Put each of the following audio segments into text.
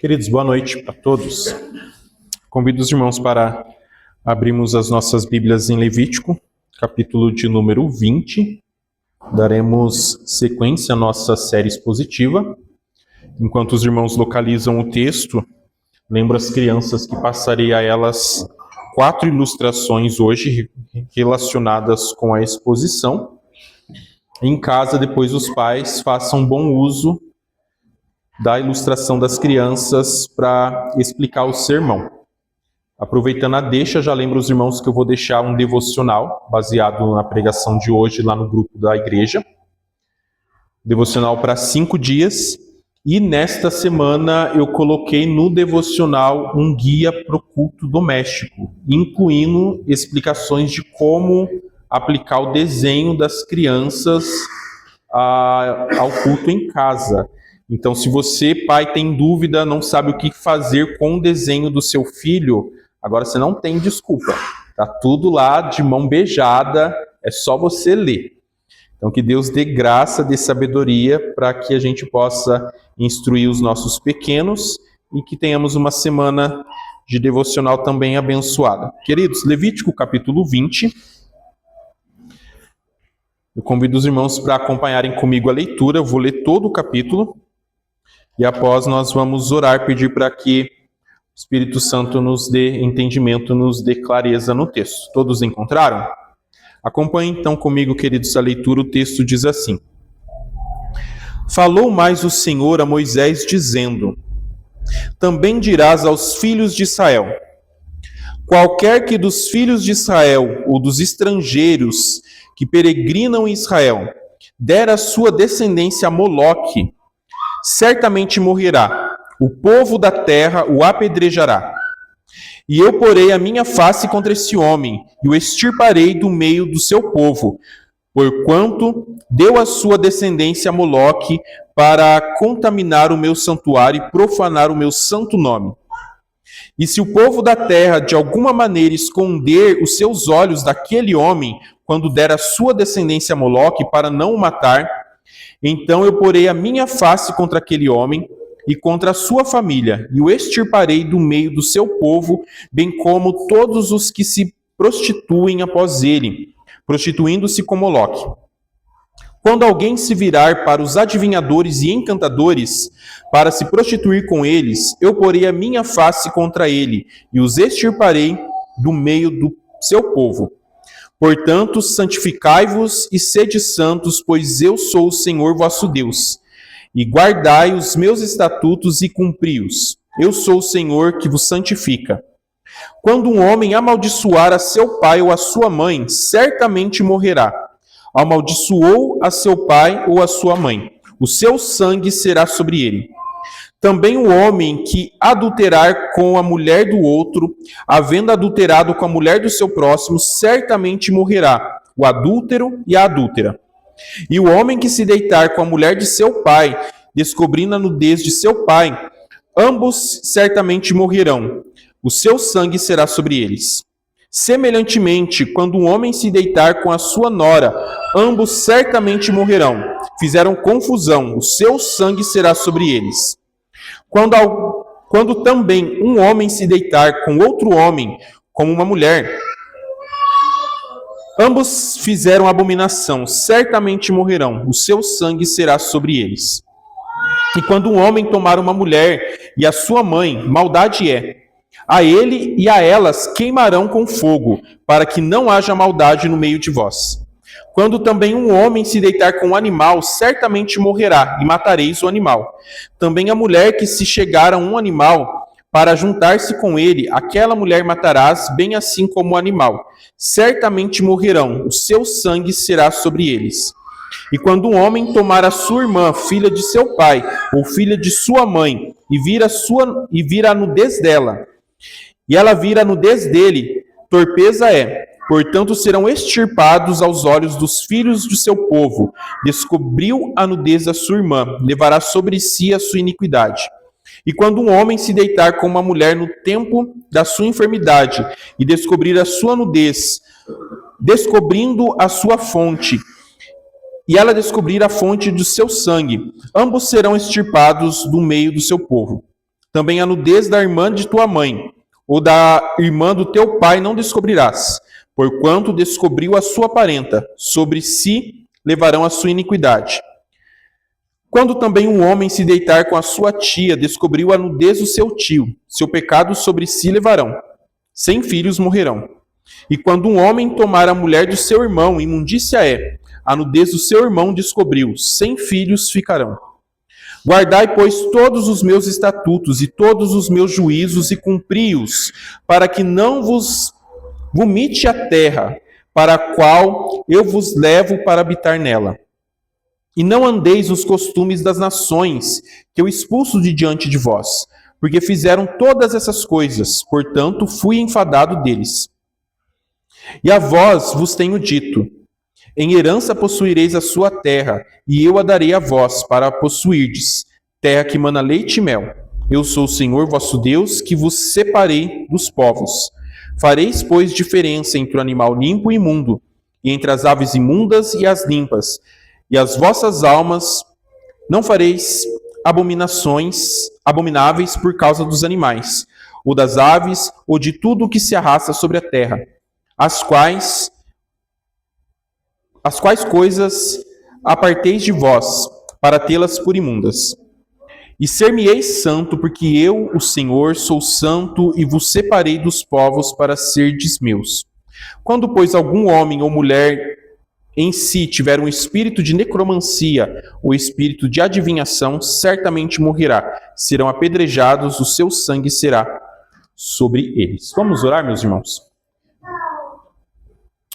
Queridos, boa noite para todos. Convido os irmãos para abrirmos as nossas Bíblias em Levítico, capítulo de número 20. Daremos sequência à nossa série expositiva. Enquanto os irmãos localizam o texto, lembro as crianças que passarei a elas 4 ilustrações hoje relacionadas com a exposição. Em casa, depois os pais façam bom uso da ilustração das crianças para explicar o sermão. Aproveitando a deixa, já lembro os irmãos que eu vou deixar um devocional baseado na pregação de hoje lá no grupo da igreja. Devocional para 5 dias. E nesta semana eu coloquei no devocional um guia para o culto doméstico, incluindo explicações de como aplicar o desenho das crianças ao culto em casa. Então, se você, pai, tem dúvida, não sabe o que fazer com o desenho do seu filho, agora você não tem desculpa. Tá tudo lá de mão beijada, é só você ler. Então, que Deus dê graça, dê sabedoria para que a gente possa instruir os nossos pequenos e que tenhamos uma semana de devocional também abençoada. Queridos, Levítico capítulo 20. Eu convido os irmãos para acompanharem comigo a leitura. Eu vou ler todo o capítulo. E após nós vamos orar, pedir para que o Espírito Santo nos dê entendimento, nos dê clareza no texto. Todos encontraram? Acompanhem então comigo, queridos, a leitura. O texto diz assim: Falou mais o Senhor a Moisés, dizendo: Também dirás aos filhos de Israel: Qualquer que dos filhos de Israel ou dos estrangeiros que peregrinam em Israel der a sua descendência a Moloque, certamente morrerá, o povo da terra o apedrejará. E eu porei a minha face contra esse homem, e o extirparei do meio do seu povo, porquanto deu a sua descendência a Moloque para contaminar o meu santuário e profanar o meu santo nome. E se o povo da terra de alguma maneira esconder os seus olhos daquele homem, quando der a sua descendência a Moloque para não o matar, então eu porei a minha face contra aquele homem e contra a sua família, e o extirparei do meio do seu povo, bem como todos os que se prostituem após ele, prostituindo-se com Moloque. Quando alguém se virar para os adivinhadores e encantadores, para se prostituir com eles, eu porei a minha face contra ele, e os extirparei do meio do seu povo. Portanto, santificai-vos e sede santos, pois eu sou o Senhor vosso Deus. E guardai os meus estatutos e cumpri-os. Eu sou o Senhor que vos santifica. Quando um homem amaldiçoar a seu pai ou a sua mãe, certamente morrerá. Amaldiçoou a seu pai ou a sua mãe, o seu sangue será sobre ele. Também o homem que adulterar com a mulher do outro, havendo adulterado com a mulher do seu próximo, certamente morrerá, o adúltero e a adúltera. E o homem que se deitar com a mulher de seu pai, descobrindo a nudez de seu pai, ambos certamente morrerão, o seu sangue será sobre eles. Semelhantemente, quando um homem se deitar com a sua nora, ambos certamente morrerão. Fizeram confusão, o seu sangue será sobre eles. Quando também um homem se deitar com outro homem, como uma mulher, ambos fizeram abominação, certamente morrerão, o seu sangue será sobre eles. E quando um homem tomar uma mulher e a sua mãe, maldade é. A ele e a elas queimarão com fogo, para que não haja maldade no meio de vós. Quando também um homem se deitar com um animal, certamente morrerá, e matareis o animal. Também a mulher que se chegar a um animal, para juntar-se com ele, aquela mulher matarás, bem assim como o animal. Certamente morrerão, o seu sangue será sobre eles. E quando um homem tomar a sua irmã, filha de seu pai, ou filha de sua mãe, e vir a nudez dela, e ela vir a nudez dele, torpeza é. Portanto, serão extirpados aos olhos dos filhos de seu povo. Descobriu a nudez da sua irmã, levará sobre si a sua iniquidade. E quando um homem se deitar com uma mulher no tempo da sua enfermidade e descobrir a sua nudez, descobrindo a sua fonte, e ela descobrir a fonte do seu sangue, ambos serão extirpados do meio do seu povo. Também a nudez da irmã de tua mãe, ou da irmã do teu pai não descobrirás, porquanto descobriu a sua parenta, sobre si levarão a sua iniquidade. Quando também um homem se deitar com a sua tia, descobriu a nudez do seu tio, seu pecado sobre si levarão. 100 filhos morrerão. E quando um homem tomar a mulher do seu irmão, imundícia é, a nudez do seu irmão descobriu, 100 filhos ficarão. Guardai, pois, todos os meus estatutos e todos os meus juízos e cumpri-os, para que não vos vomite a terra, para a qual eu vos levo para habitar nela. E não andeis nos costumes das nações, que eu expulso de diante de vós, porque fizeram todas essas coisas, portanto fui enfadado deles. E a vós vos tenho dito, em herança possuireis a sua terra, e eu a darei a vós, para a possuirdes, terra que mana leite e mel. Eu sou o Senhor vosso Deus, que vos separei dos povos. Fareis, pois, diferença entre o animal limpo e imundo, e entre as aves imundas e as limpas, e as vossas almas não fareis abomináveis por causa dos animais, ou das aves, ou de tudo o que se arrasta sobre a terra, as quais coisas aparteis de vós, para tê-las por imundas. E ser-me-eis santo, porque eu, o Senhor, sou santo, e vos separei dos povos para serdes meus. Quando, pois, algum homem ou mulher em si tiver um espírito de necromancia ou espírito de adivinhação, certamente morrerá. Serão apedrejados, o seu sangue será sobre eles. Vamos orar, meus irmãos?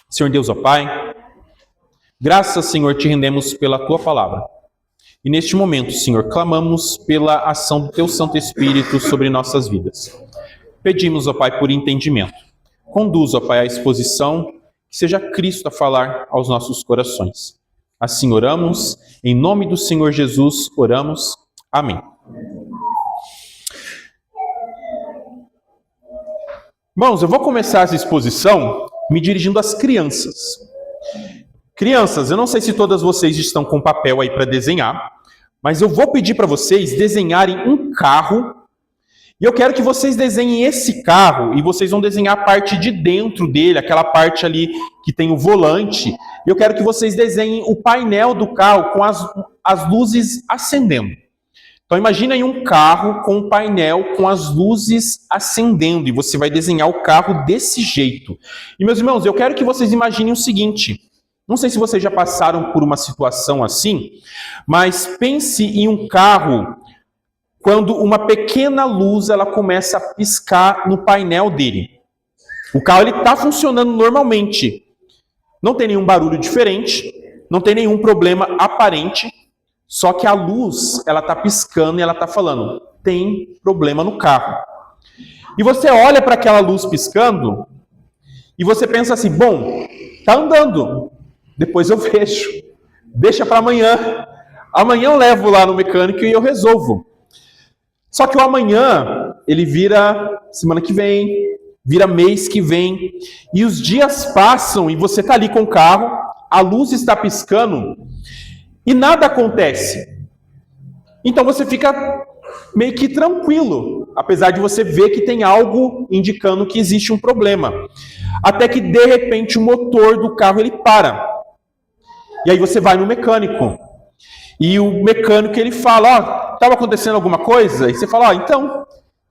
Senhor Deus, ó Pai, graças, Senhor, te rendemos pela Tua palavra. E neste momento, Senhor, clamamos pela ação do Teu Santo Espírito sobre nossas vidas. Pedimos, ó Pai, por entendimento. Conduz, ó Pai, a exposição, que seja Cristo a falar aos nossos corações. Assim oramos, em nome do Senhor Jesus oramos. Amém. Irmãos, eu vou começar essa exposição me dirigindo às crianças. Crianças, eu não sei se todas vocês estão com papel aí para desenhar, mas eu vou pedir para vocês desenharem um carro. E eu quero que vocês desenhem esse carro e vocês vão desenhar a parte de dentro dele, aquela parte ali que tem o volante. E eu quero que vocês desenhem o painel do carro com as luzes acendendo. Então imagina aí um carro com um painel com as luzes acendendo e você vai desenhar o carro desse jeito. E meus irmãos, eu quero que vocês imaginem o seguinte. Não sei se vocês já passaram por uma situação assim, mas pense em um carro quando uma pequena luz ela começa a piscar no painel dele. O carro está funcionando normalmente. Não tem nenhum barulho diferente, não tem nenhum problema aparente, só que a luz ela está piscando e ela está falando, tem problema no carro. E você olha para aquela luz piscando e você pensa assim, bom, está andando, depois eu vejo, deixa para amanhã. Amanhã eu levo lá no mecânico e eu resolvo. Só que o amanhã, ele vira semana que vem, vira mês que vem, e os dias passam e você está ali com o carro, a luz está piscando e nada acontece. Então você fica meio que tranquilo, apesar de você ver que tem algo indicando que existe um problema. Até que de repente o motor do carro ele para. E aí você vai no mecânico. E o mecânico ele fala, estava acontecendo alguma coisa? E você fala, então,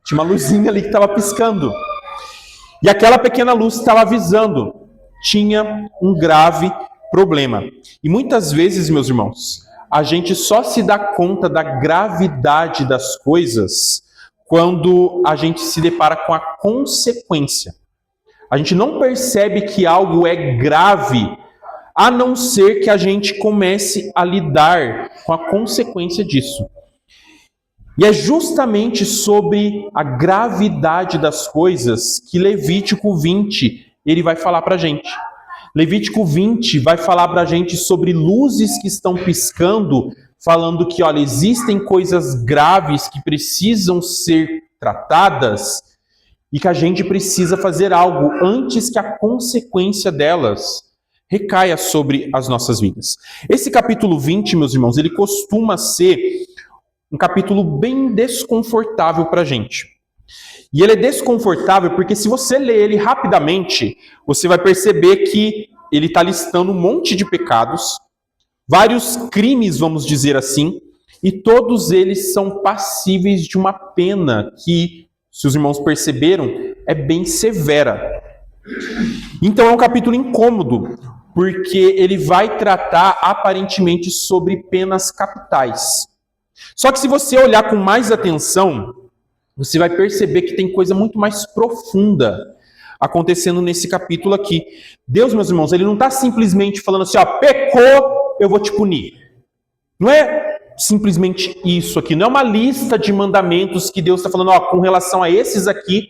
tinha uma luzinha ali que estava piscando. E aquela pequena luz estava avisando, tinha um grave problema. E muitas vezes, meus irmãos, a gente só se dá conta da gravidade das coisas quando a gente se depara com a consequência. A gente não percebe que algo é grave, a não ser que a gente comece a lidar com a consequência disso. E é justamente sobre a gravidade das coisas que Levítico 20 ele vai falar para a gente. Levítico 20 vai falar para a gente sobre luzes que estão piscando, falando que, olha, existem coisas graves que precisam ser tratadas e que a gente precisa fazer algo antes que a consequência delas recaia sobre as nossas vidas. Esse capítulo 20, meus irmãos, ele costuma ser um capítulo bem desconfortável para a gente. E ele é desconfortável porque se você ler ele rapidamente, você vai perceber que ele está listando um monte de pecados, vários crimes, vamos dizer assim, e todos eles são passíveis de uma pena que, se os irmãos perceberam, é bem severa. Então é um capítulo incômodo, porque ele vai tratar aparentemente sobre penas capitais. Só que se você olhar com mais atenção, você vai perceber que tem coisa muito mais profunda acontecendo nesse capítulo aqui. Deus, meus irmãos, ele não está simplesmente falando assim, ó, pecou, eu vou te punir. Não é simplesmente isso aqui, não é uma lista de mandamentos que Deus está falando, ó, com relação a esses aqui,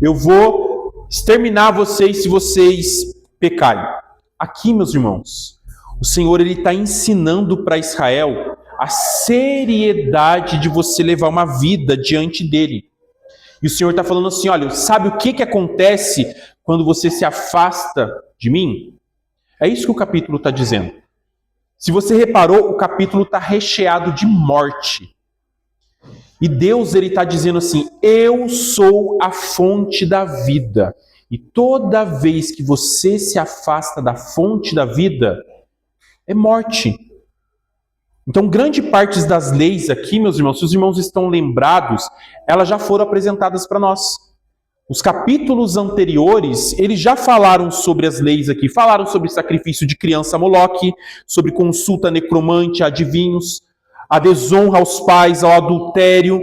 eu vou exterminar vocês se vocês pecarem. Aqui, meus irmãos, o Senhor ele está ensinando para Israel a seriedade de você levar uma vida diante dele. E o Senhor está falando assim, olha, sabe o que acontece quando você se afasta de mim? É isso que o capítulo está dizendo. Se você reparou, o capítulo está recheado de morte. E Deus ele está dizendo assim, eu sou a fonte da vida. E toda vez que você se afasta da fonte da vida, é morte. Então, grande parte das leis aqui, meus irmãos, se os irmãos estão lembrados, elas já foram apresentadas para nós. Os capítulos anteriores, eles já falaram sobre as leis aqui. Falaram sobre sacrifício de criança a Moloque, sobre consulta necromante a adivinhos, a desonra aos pais, ao adultério,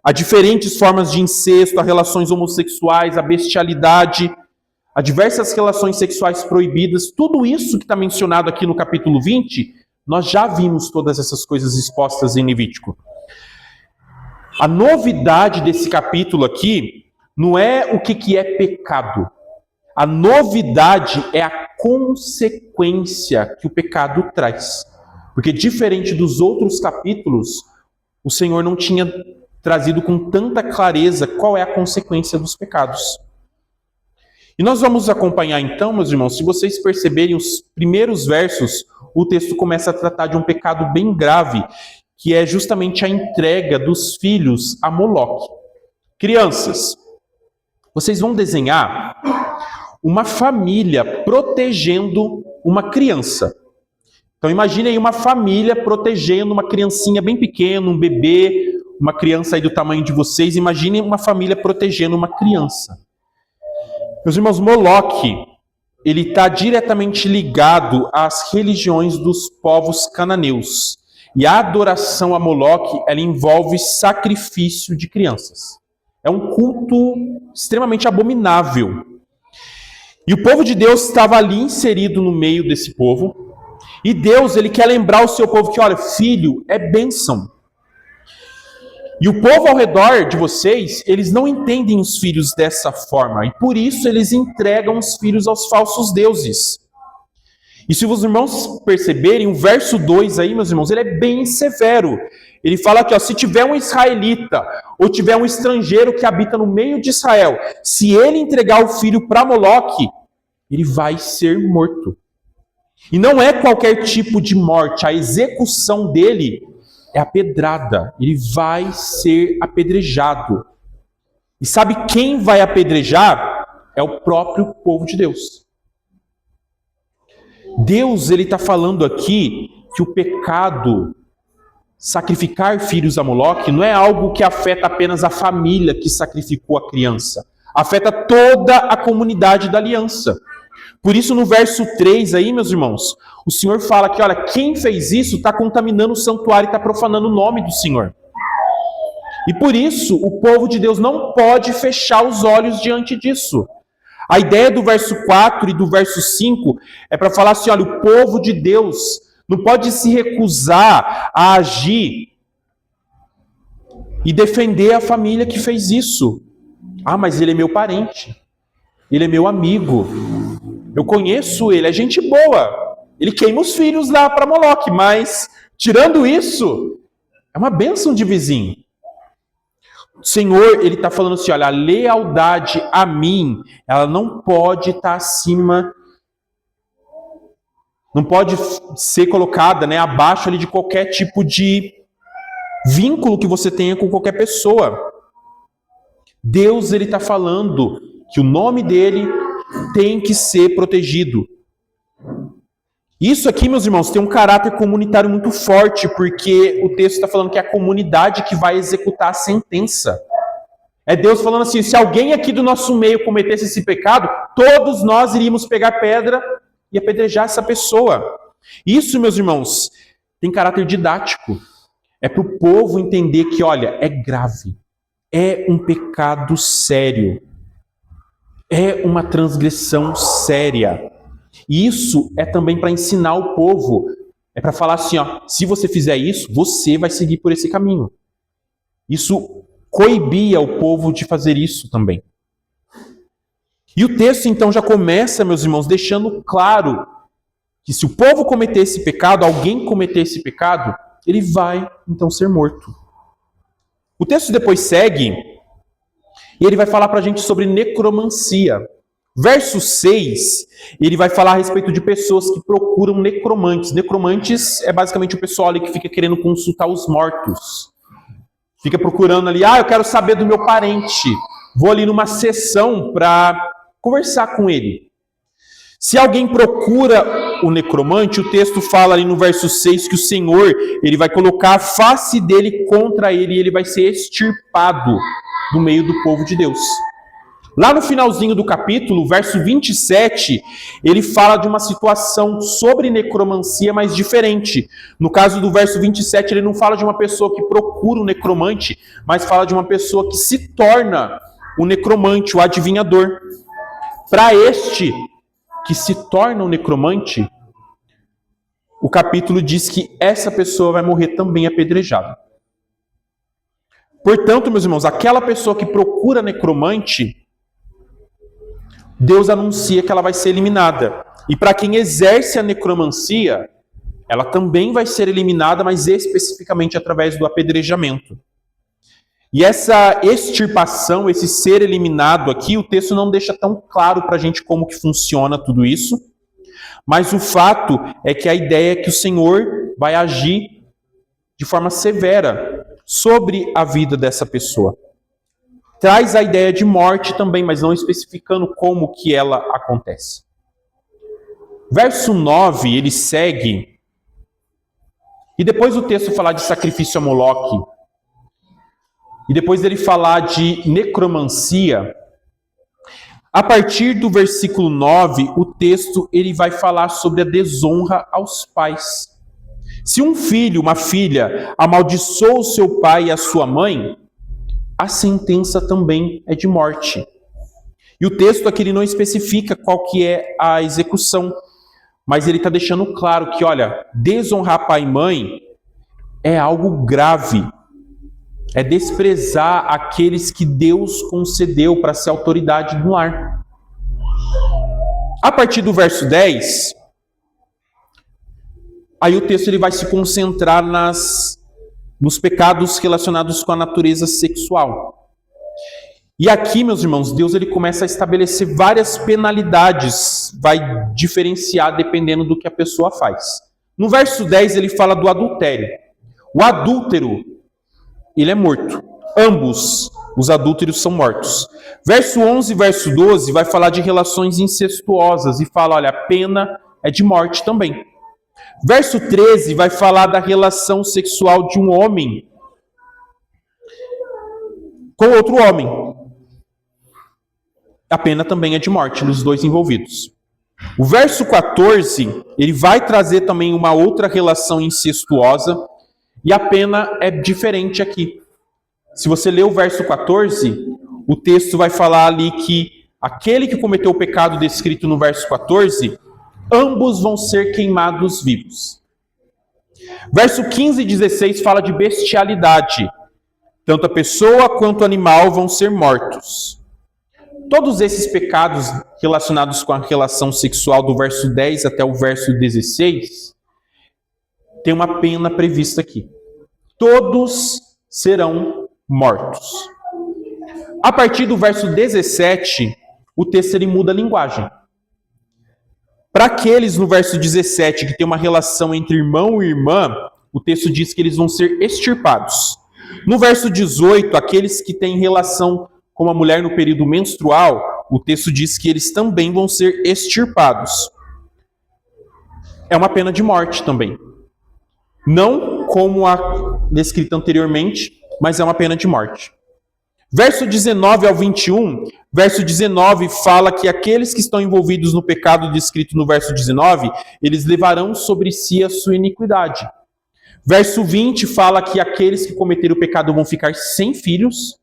a diferentes formas de incesto, a relações homossexuais, a bestialidade, a diversas relações sexuais proibidas. Tudo isso que está mencionado aqui no capítulo 20, nós já vimos todas essas coisas expostas em Levítico. A novidade desse capítulo aqui não é o que é pecado. A novidade é a consequência que o pecado traz. Porque diferente dos outros capítulos, o Senhor não tinha trazido com tanta clareza qual é a consequência dos pecados. E nós vamos acompanhar então, meus irmãos, se vocês perceberem os primeiros versos, o texto começa a tratar de um pecado bem grave, que é justamente a entrega dos filhos a Moloque. Crianças, vocês vão desenhar uma família protegendo uma criança. Então imagine aí uma família protegendo uma criancinha bem pequena, um bebê, uma criança aí do tamanho de vocês. Imagine uma família protegendo uma criança. Meus irmãos, Moloque, ele está diretamente ligado às religiões dos povos cananeus. E a adoração a Moloque, ela envolve sacrifício de crianças. É um culto extremamente abominável. E o povo de Deus estava ali inserido no meio desse povo. E Deus, ele quer lembrar o seu povo que, olha, filho é bênção. E o povo ao redor de vocês, eles não entendem os filhos dessa forma. E por isso eles entregam os filhos aos falsos deuses. E se os irmãos perceberem, o verso 2 aí, meus irmãos, ele é bem severo. Ele fala que, ó, se tiver um israelita ou tiver um estrangeiro que habita no meio de Israel, se ele entregar o filho para Moloque, ele vai ser morto. E não é qualquer tipo de morte, a execução dele é a pedrada. Ele vai ser apedrejado. E sabe quem vai apedrejar? É o próprio povo de Deus. Deus, ele está falando aqui que o pecado, sacrificar filhos a Moloque, não é algo que afeta apenas a família que sacrificou a criança. Afeta toda a comunidade da aliança. Por isso, no verso 3 aí, meus irmãos, o Senhor fala que, olha, quem fez isso está contaminando o santuário e está profanando o nome do Senhor. E por isso, o povo de Deus não pode fechar os olhos diante disso. A ideia do verso 4 e do verso 5 é para falar assim, olha, o povo de Deus não pode se recusar a agir e defender a família que fez isso. Ah, mas ele é meu parente. Ele é meu amigo. Eu conheço ele, é gente boa. Ele queima os filhos lá para Moloque, mas tirando isso, é uma bênção de vizinho. O Senhor, ele está falando assim, olha, a lealdade a mim, ela não pode estar acima, não pode ser colocada, né, abaixo ali de qualquer tipo de vínculo que você tenha com qualquer pessoa. Deus, ele está falando que o nome dele tem que ser protegido. Isso aqui, meus irmãos, tem um caráter comunitário muito forte, porque o texto está falando que é a comunidade que vai executar a sentença. É Deus falando assim, se alguém aqui do nosso meio cometesse esse pecado, todos nós iríamos pegar pedra e apedrejar essa pessoa. Isso, meus irmãos, tem caráter didático. É para o povo entender que, olha, é grave. É um pecado sério. É uma transgressão séria. E isso é também para ensinar o povo. É para falar assim, ó, se você fizer isso, você vai seguir por esse caminho. Isso coibia o povo de fazer isso também. E o texto então já começa, meus irmãos, deixando claro que se o povo cometer esse pecado, alguém cometer esse pecado, ele vai então ser morto. O texto depois segue e ele vai falar para a gente sobre necromancia. Verso 6, ele vai falar a respeito de pessoas que procuram necromantes. Necromantes é basicamente o pessoal ali que fica querendo consultar os mortos. Fica procurando ali, eu quero saber do meu parente. Vou ali numa sessão para conversar com ele. Se alguém procura o necromante, o texto fala ali no verso 6 que o Senhor, ele vai colocar a face dele contra ele e ele vai ser extirpado do meio do povo de Deus. Lá no finalzinho do capítulo, verso 27, ele fala de uma situação sobre necromancia, mas diferente. No caso do verso 27, ele não fala de uma pessoa que procura o necromante, mas fala de uma pessoa que se torna o necromante, o adivinhador. Para este que se torna o necromante, o capítulo diz que essa pessoa vai morrer também apedrejada. Portanto, meus irmãos, aquela pessoa que procura necromante, Deus anuncia que ela vai ser eliminada. E para quem exerce a necromancia, ela também vai ser eliminada, mas especificamente através do apedrejamento. E essa extirpação, esse ser eliminado aqui, o texto não deixa tão claro para a gente como que funciona tudo isso. Mas o fato é que a ideia é que o Senhor vai agir de forma severa sobre a vida dessa pessoa. Traz a ideia de morte também, mas não especificando como que ela acontece. Verso 9, ele segue, e depois o texto falar de sacrifício a Moloque, e depois ele falar de necromancia, a partir do versículo 9, o texto ele vai falar sobre a desonra aos pais. Se um filho, uma filha, amaldiçoa o seu pai e a sua mãe, a sentença também é de morte. E o texto aqui ele não especifica qual que é a execução, mas ele está deixando claro que, olha, desonrar pai e mãe é algo grave. É desprezar aqueles que Deus concedeu para ser autoridade no lar. A partir do verso 10, aí o texto ele vai se concentrar nos pecados relacionados com a natureza sexual. E aqui, meus irmãos, Deus ele começa a estabelecer várias penalidades, vai diferenciar dependendo do que a pessoa faz. No verso 10 ele fala do adultério. O adúltero, ele é morto. Ambos os adúlteros são mortos. Verso 11 e verso 12 vai falar de relações incestuosas e fala, olha, a pena é de morte também. Verso 13 vai falar da relação sexual de um homem com outro homem. A pena também é de morte nos dois envolvidos. O verso 14, ele vai trazer também uma outra relação incestuosa e a pena é diferente aqui. Se você ler o verso 14, o texto vai falar ali que aquele que cometeu o pecado descrito no verso 14, ambos vão ser queimados vivos. Verso 15 e 16 fala de bestialidade. Tanto a pessoa quanto o animal vão ser mortos. Todos esses pecados relacionados com a relação sexual do verso 10 até o verso 16, tem uma pena prevista aqui. Todos serão mortos. A partir do verso 17, o texto ele muda a linguagem. Para aqueles no verso 17 que tem uma relação entre irmão e irmã, o texto diz que eles vão ser extirpados. No verso 18, aqueles que têm relação com a mulher no período menstrual, o texto diz que eles também vão ser extirpados. É uma pena de morte também. Não como a descrita anteriormente, mas é uma pena de morte. Verso 19 ao 21, verso 19 fala que aqueles que estão envolvidos no pecado descrito no verso 19, eles levarão sobre si a sua iniquidade. Verso 20 fala que aqueles que cometeram o pecado vão ficar sem filhos.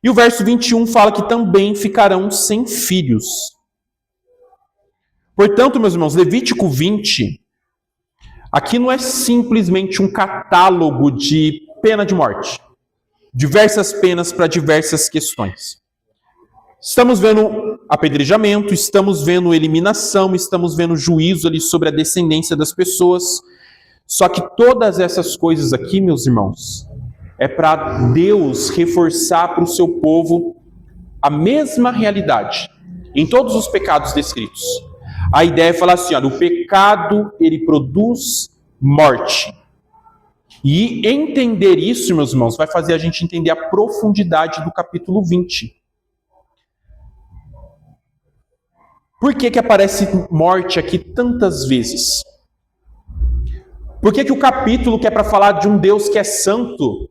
E o verso 21 fala que também ficarão sem filhos. Portanto, meus irmãos, Levítico 20, aqui não é simplesmente um catálogo de pena de morte. Diversas penas para diversas questões. Estamos vendo apedrejamento, estamos vendo eliminação, estamos vendo juízo ali sobre a descendência das pessoas. Só que todas essas coisas aqui, meus irmãos, é para Deus reforçar para o seu povo a mesma realidade em todos os pecados descritos. A ideia é falar assim, olha, o pecado ele produz morte. E entender isso, meus irmãos, vai fazer a gente entender a profundidade do capítulo 20. Por que aparece morte aqui tantas vezes? Por que o capítulo que é para falar de um Deus que é santo,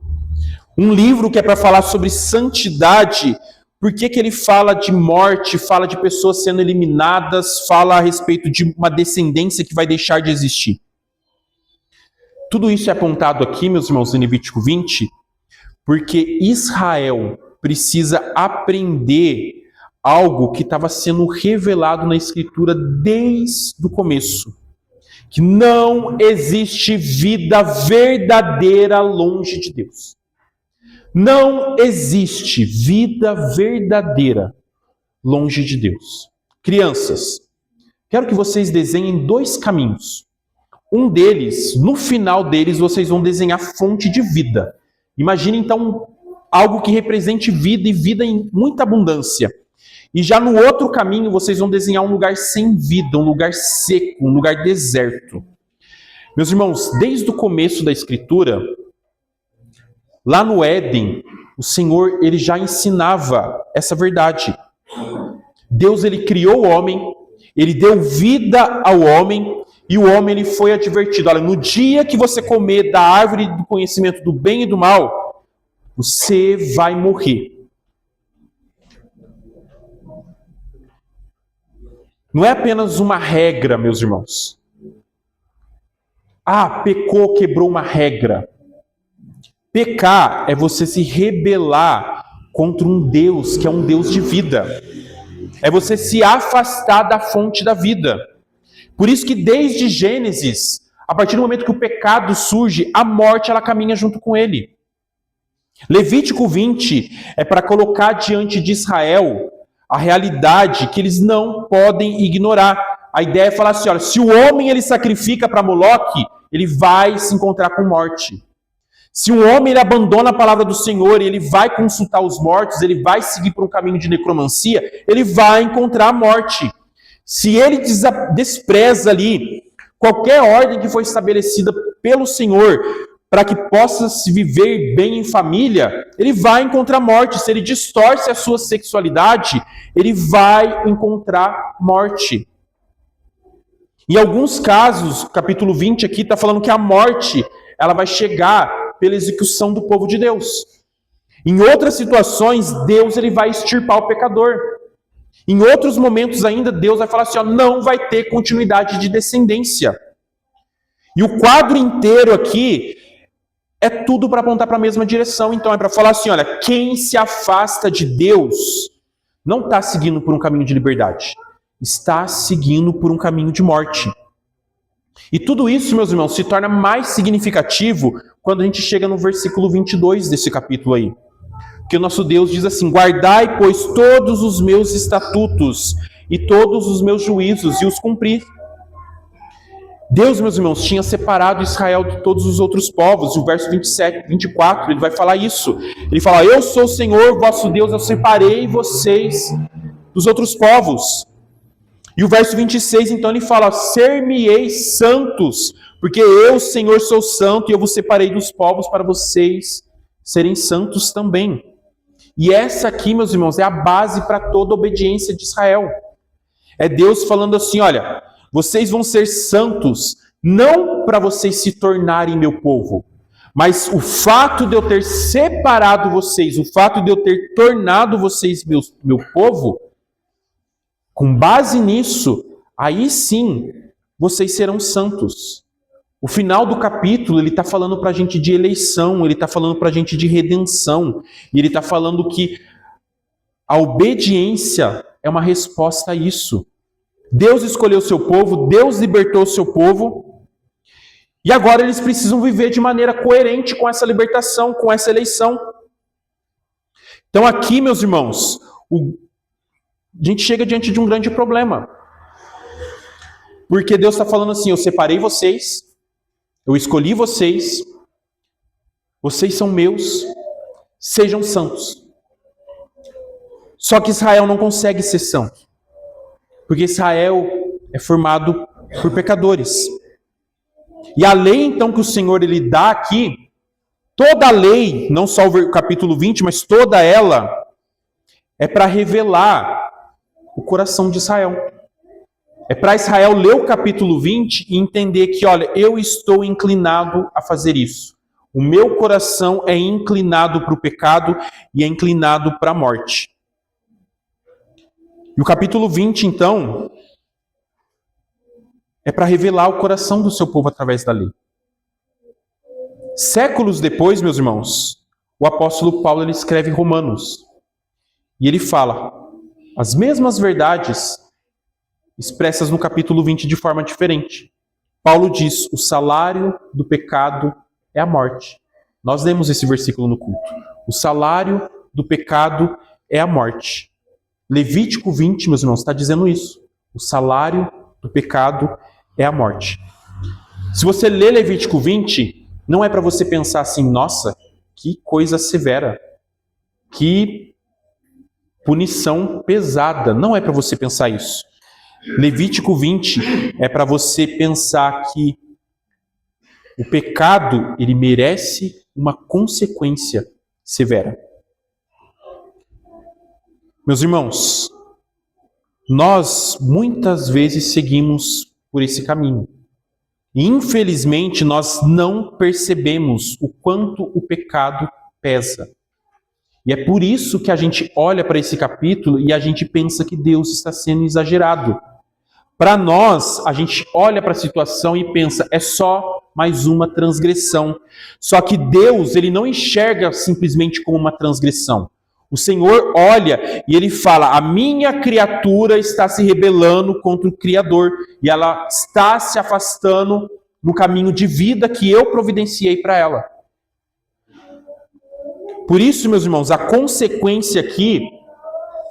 um livro que é para falar sobre santidade, por que ele fala de morte, fala de pessoas sendo eliminadas, fala a respeito de uma descendência que vai deixar de existir? Tudo isso é apontado aqui, meus irmãos, em Levítico 20, porque Israel precisa aprender algo que estava sendo revelado na Escritura desde o começo. Que não existe vida verdadeira longe de Deus. Não existe vida verdadeira longe de Deus. Crianças, quero que vocês desenhem 2 caminhos. Um deles, no final deles, vocês vão desenhar fonte de vida. Imagine então algo que represente vida e vida em muita abundância. E já no outro caminho, vocês vão desenhar um lugar sem vida, um lugar seco, um lugar deserto. Meus irmãos, desde o começo da Escritura, lá no Éden, o Senhor ele já ensinava essa verdade. Deus ele criou o homem, ele deu vida ao homem, e o homem ele foi advertido. Olha, no dia que você comer da árvore do conhecimento do bem e do mal, você vai morrer. Não é apenas uma regra, meus irmãos. Ah, pecou, quebrou uma regra. Pecar é você se rebelar contra um Deus que é um Deus de vida. É você se afastar da fonte da vida. Por isso que desde Gênesis, a partir do momento que o pecado surge, a morte ela caminha junto com ele. Levítico 20 é para colocar diante de Israel a realidade que eles não podem ignorar. A ideia é falar assim, olha, se o homem ele sacrifica para Moloque, ele vai se encontrar com morte. Se um homem ele abandona a palavra do Senhor e ele vai consultar os mortos, ele vai seguir por um caminho de necromancia, ele vai encontrar a morte. Se ele despreza ali qualquer ordem que foi estabelecida pelo Senhor para que possa se viver bem em família, ele vai encontrar morte. Se ele distorce a sua sexualidade, ele vai encontrar morte. Em alguns casos, capítulo 20 aqui está falando que a morte ela vai chegar pela execução do povo de Deus. Em outras situações, Deus ele vai extirpar o pecador. Em outros momentos ainda, Deus vai falar assim, ó, não vai ter continuidade de descendência. E o quadro inteiro aqui é tudo para apontar para a mesma direção. Então é para falar assim, olha, quem se afasta de Deus não está seguindo por um caminho de liberdade. Está seguindo por um caminho de morte. E tudo isso, meus irmãos, se torna mais significativo quando a gente chega no versículo 22 desse capítulo aí. Que o nosso Deus diz assim, guardai, pois, todos os meus estatutos e todos os meus juízos e os cumprir. Deus, meus irmãos, tinha separado Israel de todos os outros povos. E o verso 27, 24, ele vai falar isso. Ele fala, eu sou o Senhor, vosso Deus, eu separei vocês dos outros povos. E o verso 26, então, ele fala, ser-me-eis santos, Porque eu, Senhor, sou santo e eu vos separei dos povos para vocês serem santos também. E essa aqui, meus irmãos, é a base para toda a obediência de Israel. É Deus falando assim, olha, vocês vão ser santos não para vocês se tornarem meu povo, mas o fato de eu ter separado vocês, o fato de eu ter tornado vocês meu povo, com base nisso, aí sim, vocês serão santos. O final do capítulo, ele está falando para a gente de eleição, ele está falando para a gente de redenção, e ele está falando que a obediência é uma resposta a isso. Deus escolheu o seu povo, Deus libertou o seu povo, e agora eles precisam viver de maneira coerente com essa libertação, com essa eleição. Então aqui, meus irmãos, a gente chega diante de um grande problema. Porque Deus está falando assim, eu separei vocês, eu escolhi vocês, vocês são meus, sejam santos. Só que Israel não consegue ser santo, porque Israel é formado por pecadores. E a lei, então, que o Senhor ele dá aqui, toda a lei, não só o capítulo 20, mas toda ela, é para revelar o coração de Israel. É para Israel ler o capítulo 20 e entender que, olha, eu estou inclinado a fazer isso. O meu coração é inclinado para o pecado e é inclinado para a morte. E o capítulo 20, então, é para revelar o coração do seu povo através da lei. Séculos depois, meus irmãos, o apóstolo Paulo ele escreve Romanos. E ele fala as mesmas verdades expressas no capítulo 20 de forma diferente. Paulo diz, o salário do pecado é a morte. Nós lemos esse versículo no culto. O salário do pecado é a morte. Levítico 20, meus irmãos, está dizendo isso. O salário do pecado é a morte. Se você lê Levítico 20, não é para você pensar assim, nossa, que coisa severa, que punição pesada. Não é para você pensar isso. Levítico 20 é para você pensar que o pecado, ele merece uma consequência severa. Meus irmãos, nós muitas vezes seguimos por esse caminho. E, infelizmente, nós não percebemos o quanto o pecado pesa. E é por isso que a gente olha para esse capítulo e a gente pensa que Deus está sendo exagerado. Para nós, a gente olha para a situação e pensa, é só mais uma transgressão. Só que Deus, ele não enxerga simplesmente como uma transgressão. O Senhor olha e ele fala, a minha criatura está se rebelando contra o Criador e ela está se afastando no caminho de vida que eu providenciei para ela. Por isso, meus irmãos, a consequência aqui,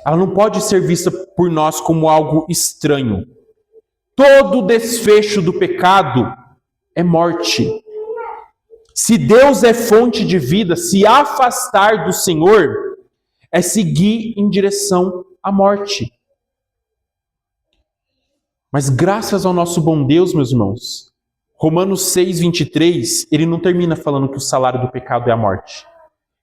ela não pode ser vista por nós como algo estranho. Todo desfecho do pecado é morte. Se Deus é fonte de vida, se afastar do Senhor é seguir em direção à morte. Mas graças ao nosso bom Deus, meus irmãos, Romanos 6:23, ele não termina falando que o salário do pecado é a morte.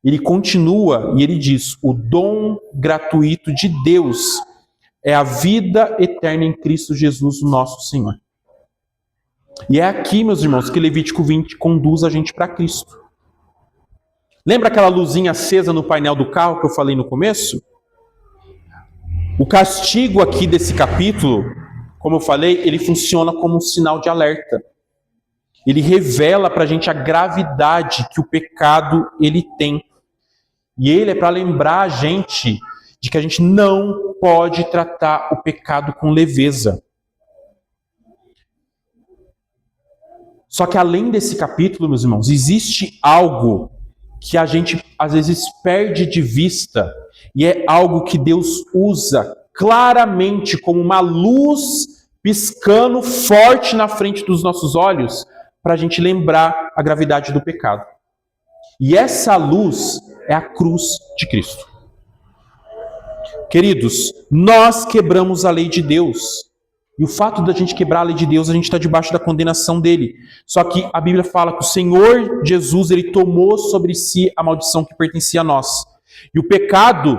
Ele continua e ele diz, o dom gratuito de Deus é a vida eterna em Cristo Jesus, o nosso Senhor. E é aqui, meus irmãos, que Levítico 20 conduz a gente para Cristo. Lembra aquela luzinha acesa no painel do carro que eu falei no começo? O castigo aqui desse capítulo, como eu falei, ele funciona como um sinal de alerta. Ele revela para a gente a gravidade que o pecado ele tem. E ele é para lembrar a gente de que a gente não pode tratar o pecado com leveza. Só que além desse capítulo, meus irmãos, existe algo que a gente às vezes perde de vista e é algo que Deus usa claramente como uma luz piscando forte na frente dos nossos olhos para a gente lembrar a gravidade do pecado. E essa luz é a cruz de Cristo. Queridos, nós quebramos a lei de Deus. E o fato da gente quebrar a lei de Deus, a gente está debaixo da condenação dele. Só que a Bíblia fala que o Senhor Jesus, ele tomou sobre si a maldição que pertencia a nós. E o pecado,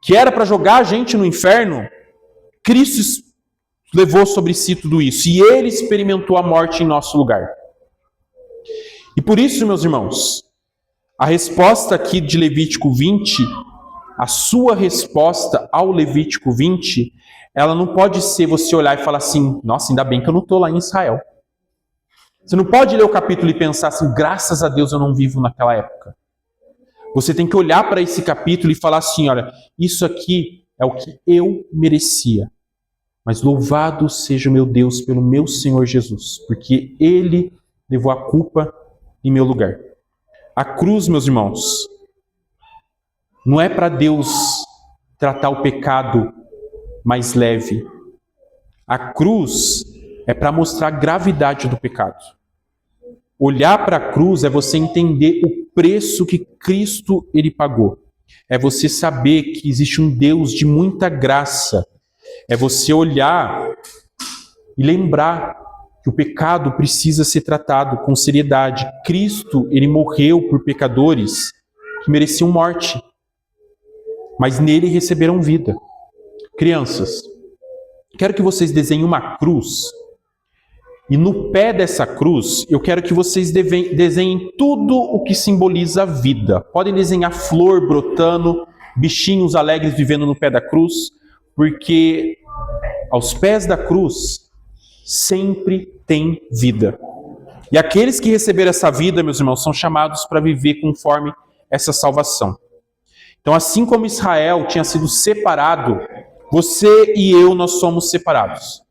que era para jogar a gente no inferno, Cristo levou sobre si tudo isso. E ele experimentou a morte em nosso lugar. E por isso, meus irmãos, a resposta aqui de Levítico 20, a sua resposta ao Levítico 20, ela não pode ser você olhar e falar assim, nossa, ainda bem que eu não estou lá em Israel. Você não pode ler o capítulo e pensar assim, graças a Deus eu não vivo naquela época. Você tem que olhar para esse capítulo e falar assim, olha, isso aqui é o que eu merecia. Mas louvado seja meu Deus pelo meu Senhor Jesus, porque Ele levou a culpa em meu lugar. A cruz, meus irmãos, não é para Deus tratar o pecado mais leve. A cruz é para mostrar a gravidade do pecado. Olhar para a cruz é você entender o preço que Cristo ele pagou. É você saber que existe um Deus de muita graça. É você olhar e lembrar que o pecado precisa ser tratado com seriedade. Cristo, ele morreu por pecadores que mereciam morte, mas nele receberam vida. Crianças, quero que vocês desenhem uma cruz, e no pé dessa cruz, eu quero que vocês desenhem tudo o que simboliza a vida. Podem desenhar flor brotando, bichinhos alegres vivendo no pé da cruz, porque aos pés da cruz sempre tem vida. E aqueles que receberam essa vida, meus irmãos, são chamados para viver conforme essa salvação. Então, assim como Israel tinha sido separado, você e eu, nós somos separados.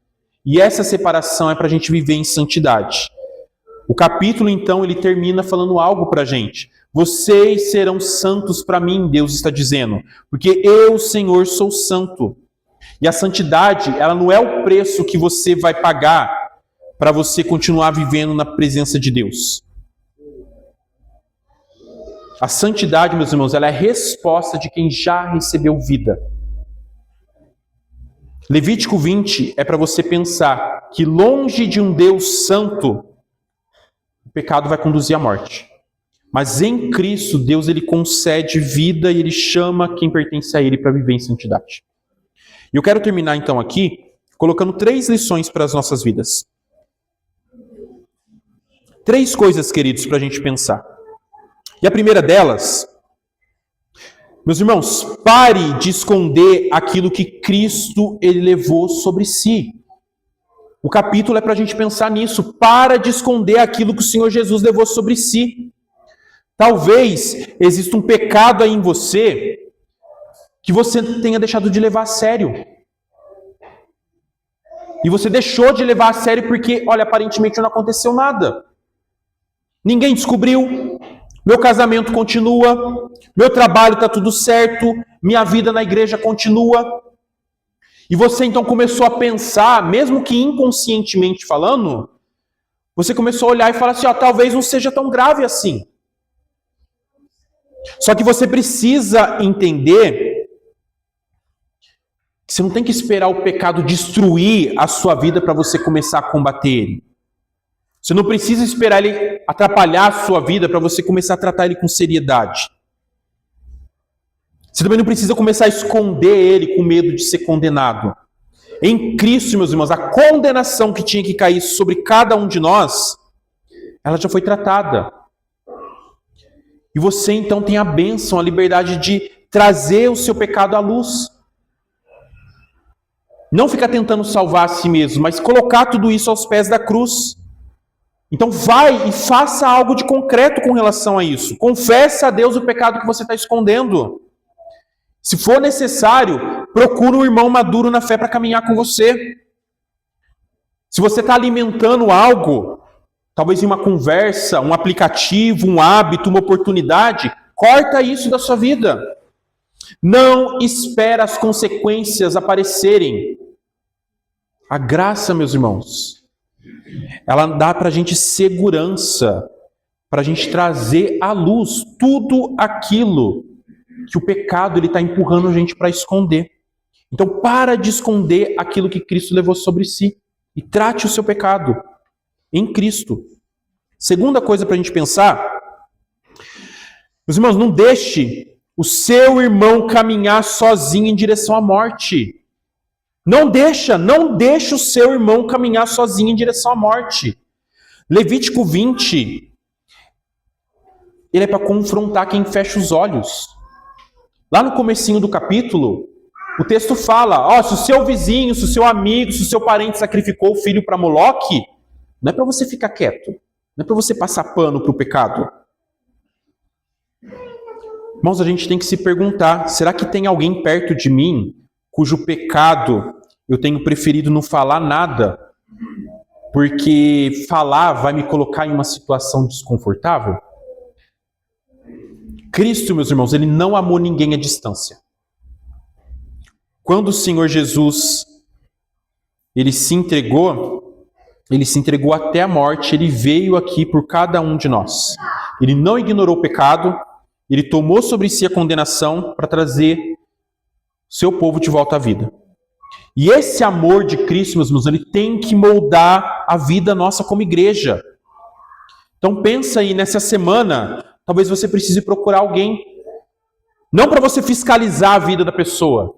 E essa separação é para a gente viver em santidade. O capítulo, então, ele termina falando algo para a gente. Vocês serão santos para mim, Deus está dizendo, porque eu, Senhor, sou santo. E a santidade, ela não é o preço que você vai pagar para você continuar vivendo na presença de Deus. A santidade, meus irmãos, ela é a resposta de quem já recebeu vida. Levítico 20 é para você pensar que longe de um Deus santo, o pecado vai conduzir à morte. Mas em Cristo, Deus ele concede vida e ele chama quem pertence a ele para viver em santidade. E eu quero terminar então aqui colocando 3 lições para as nossas vidas. 3 coisas, queridos, para a gente pensar. E a primeira delas, meus irmãos, pare de esconder aquilo que Cristo ele levou sobre si. O capítulo é para a gente pensar nisso. Para de esconder aquilo que o Senhor Jesus levou sobre si. Talvez exista um pecado aí em você que você tenha deixado de levar a sério. E você deixou de levar a sério porque, olha, aparentemente não aconteceu nada. Ninguém descobriu. Meu casamento continua, meu trabalho está tudo certo, minha vida na igreja continua. E você então começou a pensar, mesmo que inconscientemente falando, você começou a olhar e falar assim, talvez não seja tão grave assim. Só que você precisa entender que você não tem que esperar o pecado destruir a sua vida para você começar a combater ele. Você não precisa esperar ele atrapalhar a sua vida para você começar a tratar ele com seriedade. Você também não precisa começar a esconder ele com medo de ser condenado. Em Cristo, meus irmãos, a condenação que tinha que cair sobre cada um de nós, ela já foi tratada. E você então tem a bênção, a liberdade de trazer o seu pecado à luz. Não ficar tentando salvar a si mesmo, mas colocar tudo isso aos pés da cruz. Então vai e faça algo de concreto com relação a isso. Confesse a Deus o pecado que você está escondendo. Se for necessário, procure um irmão maduro na fé para caminhar com você. Se você está alimentando algo, talvez em uma conversa, um aplicativo, um hábito, uma oportunidade, corta isso da sua vida. Não espera as consequências aparecerem. A graça, meus irmãos, ela dá para a gente segurança, para a gente trazer à luz tudo aquilo que o pecado está empurrando a gente para esconder. Então para de esconder aquilo que Cristo levou sobre si e trate o seu pecado em Cristo. Segunda coisa para a gente pensar, meus irmãos, não deixe o seu irmão caminhar sozinho em direção à morte. Não deixa o seu irmão caminhar sozinho em direção à morte. Levítico 20, ele é para confrontar quem fecha os olhos. Lá no comecinho do capítulo, o texto fala, se o seu vizinho, se o seu amigo, se o seu parente sacrificou o filho para Moloque, não é para você ficar quieto, não é para você passar pano para o pecado. Irmãos, a gente tem que se perguntar, será que tem alguém perto de mim cujo pecado eu tenho preferido não falar nada, porque falar vai me colocar em uma situação desconfortável? Cristo, meus irmãos, ele não amou ninguém à distância. Quando o Senhor Jesus, ele se entregou até a morte, ele veio aqui por cada um de nós. Ele não ignorou o pecado, ele tomou sobre si a condenação para trazer seu povo de volta à vida. E esse amor de Cristo, meus irmãos, ele tem que moldar a vida nossa como igreja. Então pensa aí, nessa semana, talvez você precise procurar alguém, não para você fiscalizar a vida da pessoa,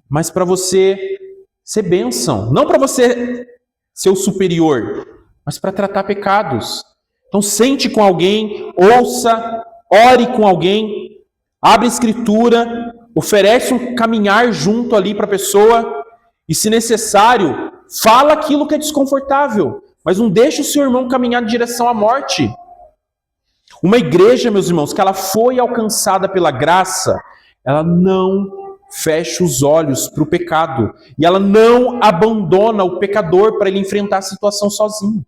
mas para você ser bênção. Não para você ser o superior, mas para tratar pecados. Então sente com alguém, ouça, ore com alguém, abre a escritura, oferece um caminhar junto ali para a pessoa e, se necessário, fala aquilo que é desconfortável, mas não deixe o seu irmão caminhar em direção à morte. Uma igreja, meus irmãos, que ela foi alcançada pela graça, ela não fecha os olhos para o pecado e ela não abandona o pecador para ele enfrentar a situação sozinho.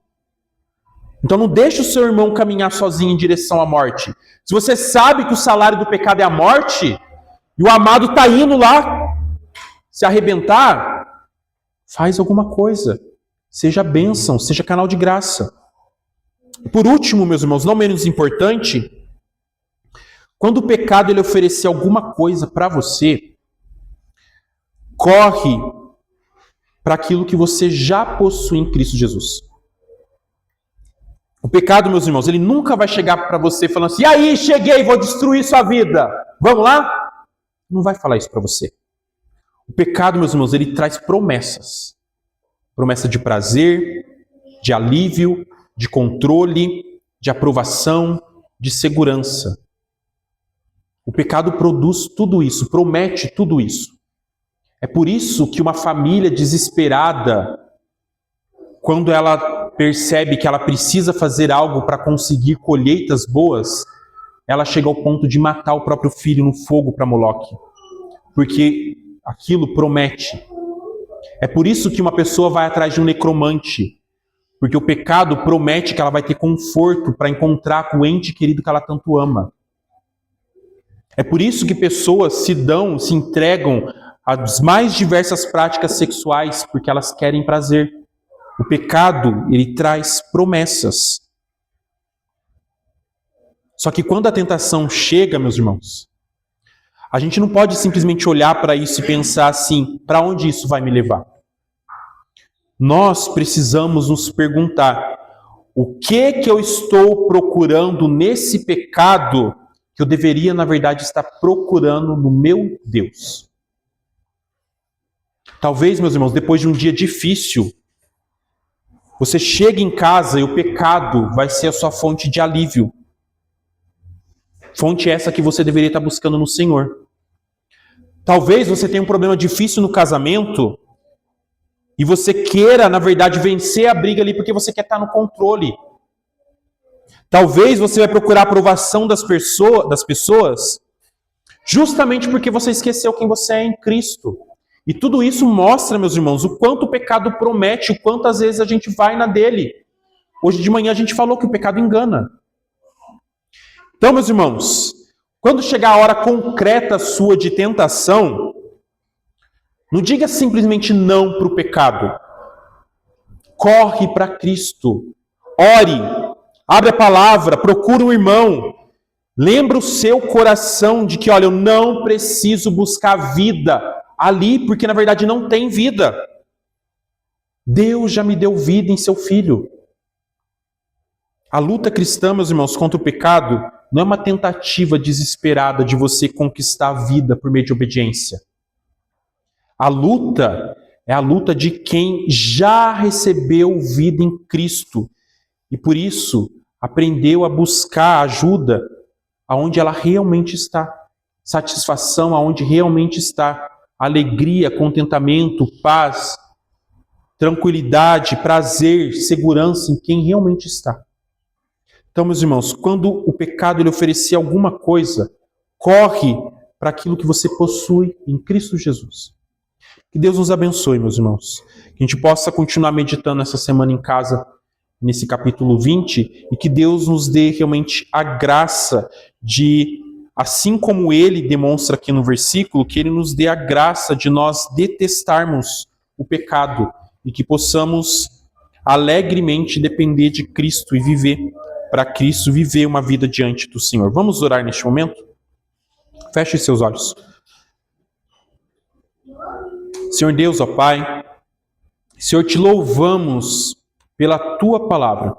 Então não deixe o seu irmão caminhar sozinho em direção à morte. Se você sabe que o salário do pecado é a morte, e o amado está indo lá se arrebentar, faz alguma coisa. Seja bênção, seja canal de graça. Por último, meus irmãos, não menos importante, quando o pecado ele oferecer alguma coisa para você, corre para aquilo que você já possui em Cristo Jesus. O pecado, meus irmãos, ele nunca vai chegar para você falando assim, e aí, cheguei, vou destruir sua vida. Vamos lá? Não vai falar isso para você. O pecado, meus irmãos, ele traz promessas. Promessa de prazer, de alívio, de controle, de aprovação, de segurança. O pecado produz tudo isso, promete tudo isso. É por isso que uma família desesperada, quando ela percebe que ela precisa fazer algo para conseguir colheitas boas, ela chega ao ponto de matar o próprio filho no fogo para Moloque. Porque aquilo promete. É por isso que uma pessoa vai atrás de um necromante. Porque o pecado promete que ela vai ter conforto para encontrar com o ente querido que ela tanto ama. É por isso que pessoas se entregam às mais diversas práticas sexuais, porque elas querem prazer. O pecado, ele traz promessas. Só que quando a tentação chega, meus irmãos, a gente não pode simplesmente olhar para isso e pensar assim, para onde isso vai me levar? Nós precisamos nos perguntar, o que eu estou procurando nesse pecado que eu deveria, na verdade, estar procurando no meu Deus? Talvez, meus irmãos, depois de um dia difícil, você chega em casa e o pecado vai ser a sua fonte de alívio. Fonte essa que você deveria estar buscando no Senhor. Talvez você tenha um problema difícil no casamento e você queira, na verdade, vencer a briga ali porque você quer estar no controle. Talvez você vai procurar a aprovação das pessoas justamente porque você esqueceu quem você é em Cristo. E tudo isso mostra, meus irmãos, o quanto o pecado promete, o quanto às vezes a gente vai na dele. Hoje de manhã a gente falou que o pecado engana. Então, meus irmãos, quando chegar a hora concreta sua de tentação, não diga simplesmente não para o pecado. Corre para Cristo. Ore. Abre a palavra. Procura um irmão. Lembra o seu coração de que, olha, eu não preciso buscar a vida ali porque na verdade não tem vida. Deus já me deu vida em seu Filho. A luta cristã, meus irmãos, contra o pecado não é uma tentativa desesperada de você conquistar a vida por meio de obediência. A luta é a luta de quem já recebeu vida em Cristo e por isso aprendeu a buscar ajuda aonde ela realmente está, satisfação aonde realmente está, alegria, contentamento, paz, tranquilidade, prazer, segurança em quem realmente está. Então, meus irmãos, quando o pecado lhe oferecer alguma coisa, corre para aquilo que você possui em Cristo Jesus. Que Deus nos abençoe, meus irmãos. Que a gente possa continuar meditando essa semana em casa, nesse capítulo 20, e que Deus nos dê realmente a graça de, assim como Ele demonstra aqui no versículo, que Ele nos dê a graça de nós detestarmos o pecado e que possamos alegremente depender de Cristo e viver para Cristo, viver uma vida diante do Senhor. Vamos orar neste momento? Feche seus olhos. Senhor Deus, ó Pai, Senhor, te louvamos pela Tua palavra.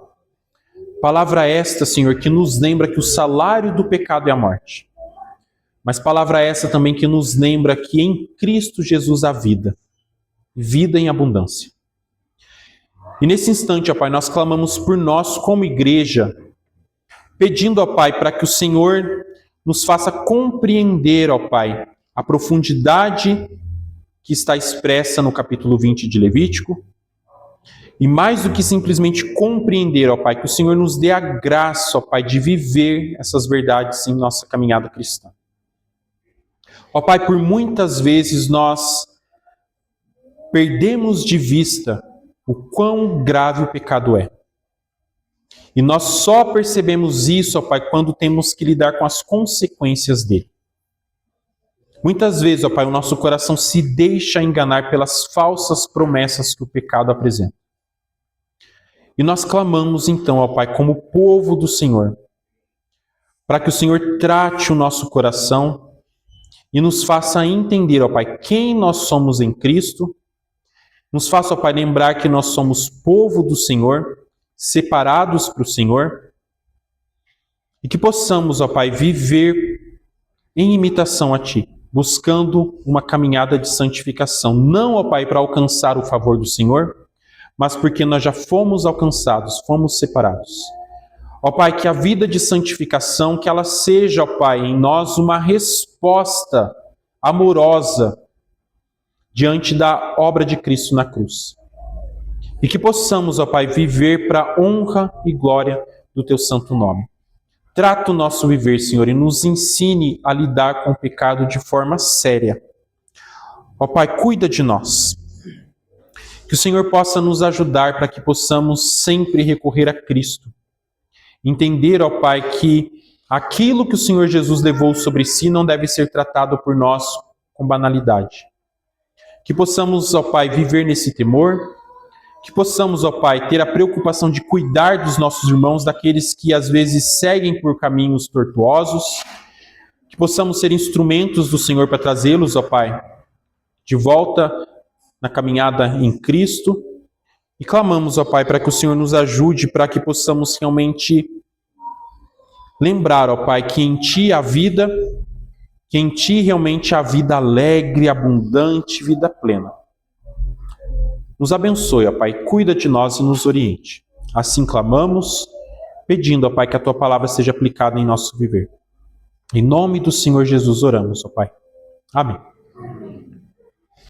Palavra esta, Senhor, que nos lembra que o salário do pecado é a morte. Mas palavra essa também que nos lembra que em Cristo Jesus há vida. Vida em abundância. E nesse instante, ó Pai, nós clamamos por nós como igreja, pedindo, ó Pai, para que o Senhor nos faça compreender, ó Pai, a profundidade que está expressa no capítulo 20 de Levítico. E mais do que simplesmente compreender, ó Pai, que o Senhor nos dê a graça, ó Pai, de viver essas verdades em nossa caminhada cristã. Ó Pai, por muitas vezes nós perdemos de vista o quão grave o pecado é. E nós só percebemos isso, ó Pai, quando temos que lidar com as consequências dele. Muitas vezes, ó Pai, o nosso coração se deixa enganar pelas falsas promessas que o pecado apresenta. E nós clamamos então, ó Pai, como povo do Senhor, para que o Senhor trate o nosso coração e nos faça entender, ó Pai, quem nós somos em Cristo. Nos faça, ó Pai, lembrar que nós somos povo do Senhor, separados para o Senhor, e que possamos, ó Pai, viver em imitação a Ti, buscando uma caminhada de santificação, não, ó Pai, para alcançar o favor do Senhor, mas porque nós já fomos alcançados, fomos separados. Ó Pai, que a vida de santificação, que ela seja, ó Pai, em nós uma resposta amorosa diante da obra de Cristo na cruz. E que possamos, ó Pai, viver para a honra e glória do Teu santo nome. Trata o nosso viver, Senhor, e nos ensine a lidar com o pecado de forma séria. Ó Pai, cuida de nós. Que o Senhor possa nos ajudar para que possamos sempre recorrer a Cristo. Entender, ó Pai, que aquilo que o Senhor Jesus levou sobre si não deve ser tratado por nós com banalidade. Que possamos, ó Pai, viver nesse temor, que possamos, ó Pai, ter a preocupação de cuidar dos nossos irmãos, daqueles que às vezes seguem por caminhos tortuosos, que possamos ser instrumentos do Senhor para trazê-los, ó Pai, de volta na caminhada em Cristo, e clamamos, ó Pai, para que o Senhor nos ajude, para que possamos realmente lembrar, ó Pai, que em Ti há vida, que em Ti realmente há vida alegre, abundante, vida plena. Nos abençoe, ó Pai, cuida de nós e nos oriente. Assim clamamos, pedindo, ó Pai, que a Tua palavra seja aplicada em nosso viver. Em nome do Senhor Jesus oramos, ó Pai. Amém.